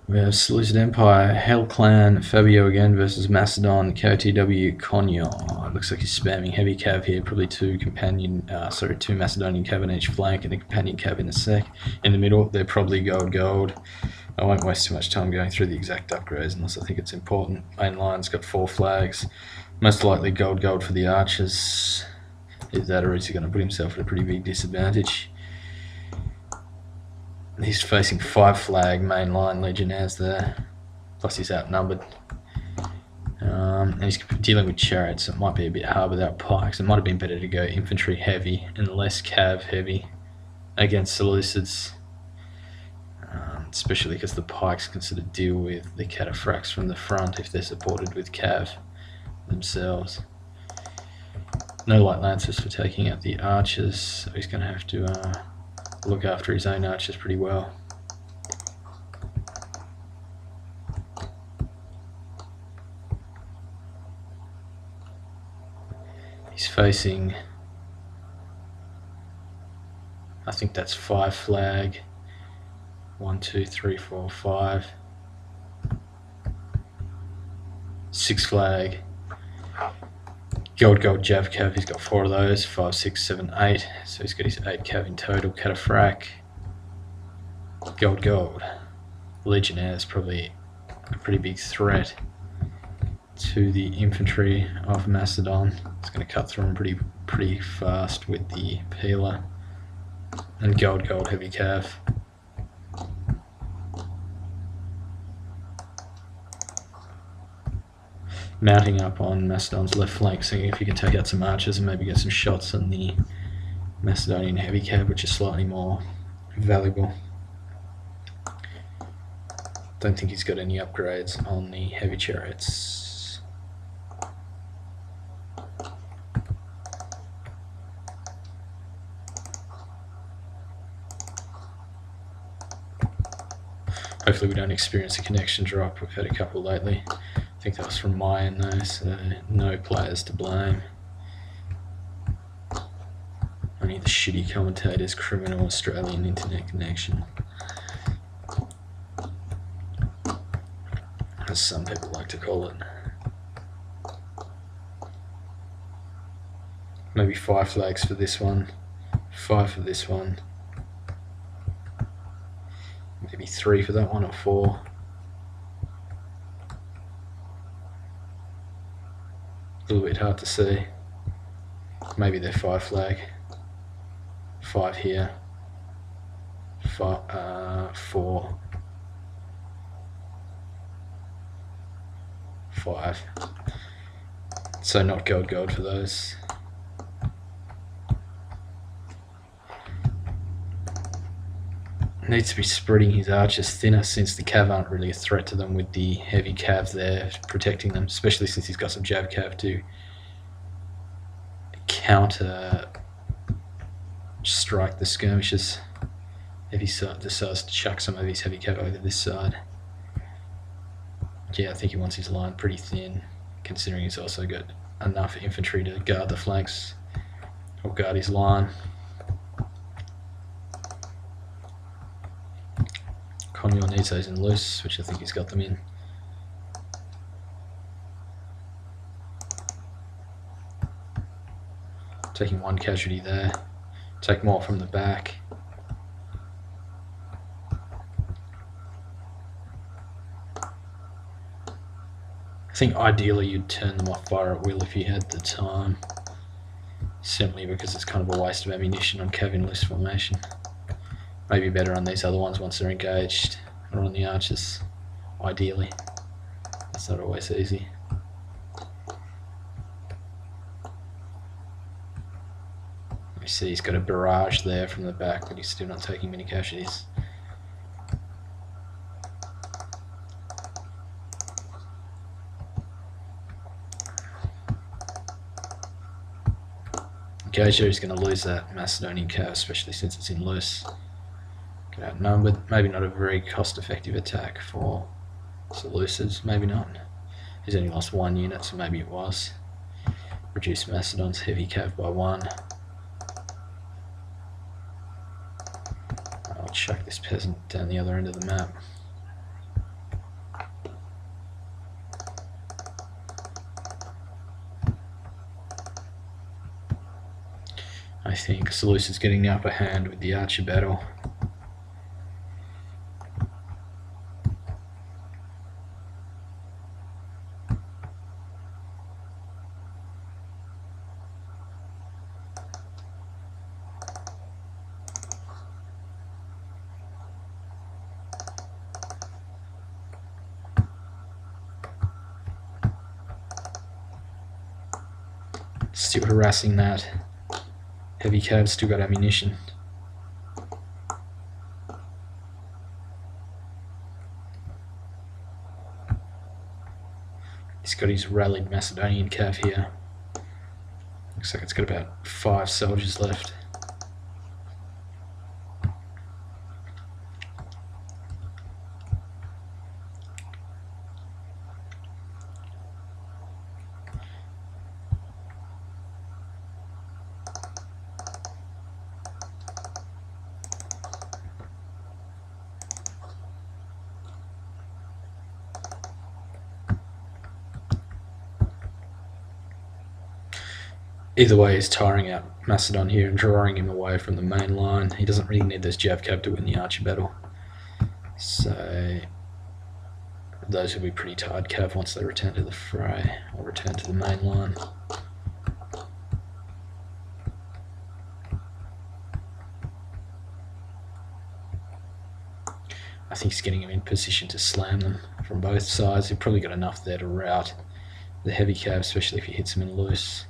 We have Seleucid Empire, Hell Clan, Fabio again versus Macedon, KoTW, Conyour. It looks like he's spamming heavy cav here, probably two Macedonian cav on each flank and a companion cav in the middle. They're probably gold. I won't waste too much time going through the exact upgrades unless I think it's important. Main line's got 4 flags, most likely gold for the archers. Either that or he's going to put himself at a pretty big disadvantage. He's facing 5 flag main line legionnaires there, plus he's outnumbered. And he's dealing with chariots, so it might be a bit hard without pikes. It might have been better to go infantry heavy and less cav heavy against Seleucids, especially because the pikes can sort of deal with the cataphracts from the front if they're supported with cav themselves. No light lancers for taking out the archers, so he's going to have to look after his own archers pretty well. He's facing, I think that's 5 flag. 1, 2, 3, 4, 5. 6 flag. Gold Jav cav, he's got 4 of those. 5, 6, 7, 8. So he's got his 8 cav in total. Cataphract. Gold. Legionnaire is probably a pretty big threat to the infantry of Macedon. It's going to cut through them pretty fast with the peeler. And gold heavy cav. Mounting up on Macedon's left flank, seeing if you can take out some archers and maybe get some shots on the Macedonian heavy cav, which is slightly more valuable. Don't think he's got any upgrades on the heavy chariots. Hopefully we don't experience a connection drop. We've had a couple lately. I think that was from Mayan though, so no players to blame. Only the shitty commentator's criminal Australian internet connection, as some people like to call it. Maybe 5 flags for this one, 5 for this one, maybe 3 for that one, or 4. A little bit hard to see. Maybe they're 5 flag. 5 here. 4. 5. So not gold for those. Needs to be spreading his archers thinner, since the cav aren't really a threat to them with the heavy cav there protecting them, especially since he's got some jav cav to counter strike the skirmishes if he decides to chuck some of his heavy cav over this side. Yeah, I think he wants his line pretty thin, considering he's also got enough infantry to guard the flanks or guard his line. Conyour needs those in loose, which I think he's got them in. Taking 1 casualty there. Take more from the back. I think ideally you'd turn them off fire at will if you had the time, simply because it's kind of a waste of ammunition on cav in loose formation. Maybe better on these other ones once they're engaged, or on the archers, ideally. That's not always easy. You see he's got a barrage there from the back, but he's still not taking many casualties. Gager is going to lose that Macedonian cav, especially since it's in loose. Outnumbered, maybe not a very cost-effective attack for Seleucids, maybe not. He's only lost 1 unit, so maybe it was. Reduce Macedon's heavy cav by 1. I'll chuck this peasant down the other end of the map. I think Seleucus is getting the upper hand with the Archer battle. Still harassing that. Heavy Cav's still got ammunition. He's got his rallied Macedonian Cav here. Looks like it's got about 5 soldiers left. Either way, he's tiring out Macedon here and drawing him away from the main line. He doesn't really need this Jav Cav to win the Archer battle. So those will be pretty tired Cav once they return to the fray or return to the main line. I think he's getting him in position to slam them from both sides. He's probably got enough there to rout the heavy Cav, especially if he hits him in loose.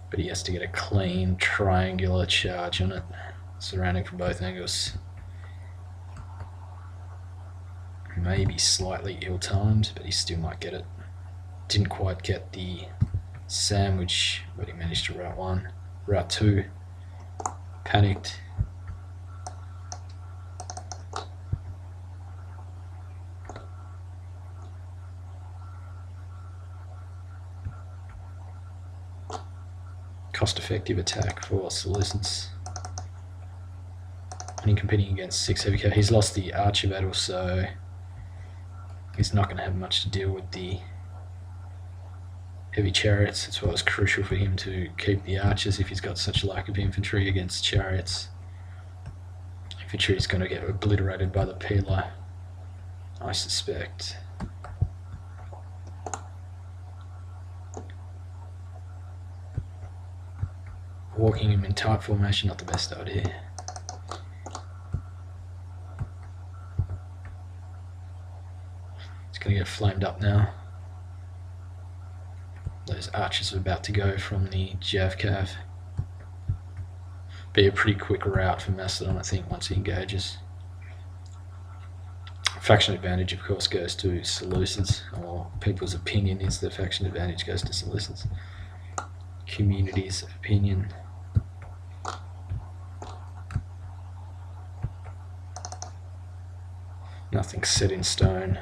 But he has to get a clean triangular charge on it, surrounding from both angles. Maybe slightly ill-timed, but he still might get it. Didn't quite get the sandwich, but he managed to route one. Route two, panicked. Cost-effective attack for Seleucus. Only competing against 6 heavy cav. He's lost the Archer battle, so he's not going to have much to deal with the heavy chariots. That's why it was crucial for him to keep the archers if he's got such a lack of infantry against chariots. Infantry is going to get obliterated by the Pila, I suspect. Walking him in tight formation, not the best idea. It's going to get flamed up now. Those archers are about to go from the Javcav. Be a pretty quick route for Macedon, I think, once he engages. Faction advantage, of course, goes to Seleucids, or people's opinion is the faction advantage goes to Seleucids. Community's opinion. Nothing's set in stone.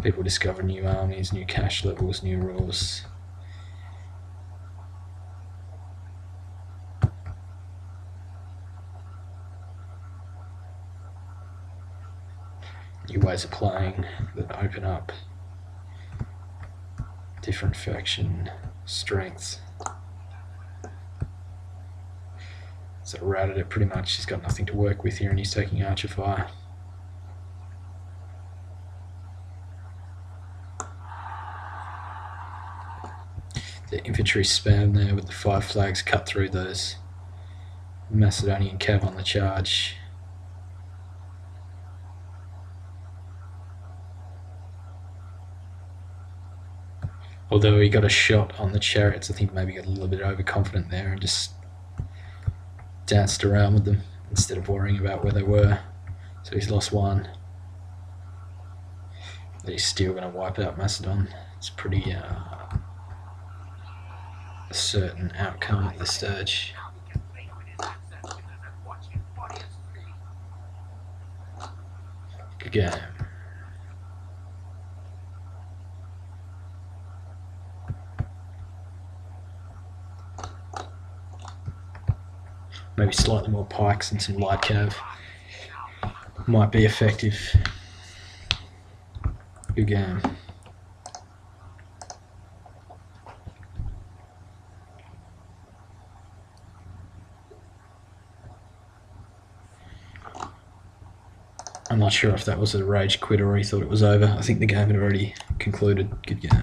People discover new armies, new cash levels, new rules. New ways of playing that open up different faction strengths. So routed it pretty much. He's got nothing to work with here and he's taking archer fire. The infantry spam there with the 5 flags cut through those Macedonian cav on the charge. Although he got a shot on the chariots, I think maybe got a little bit overconfident there and just danced around with them instead of worrying about where they were. So he's lost one. But he's still going to wipe out Macedon. It's pretty a certain outcome at this stage. Good game. Maybe slightly more pikes and some light cav might be effective. Good game. I'm not sure if that was a rage quit or he thought it was over. I think the game had already concluded. Good game.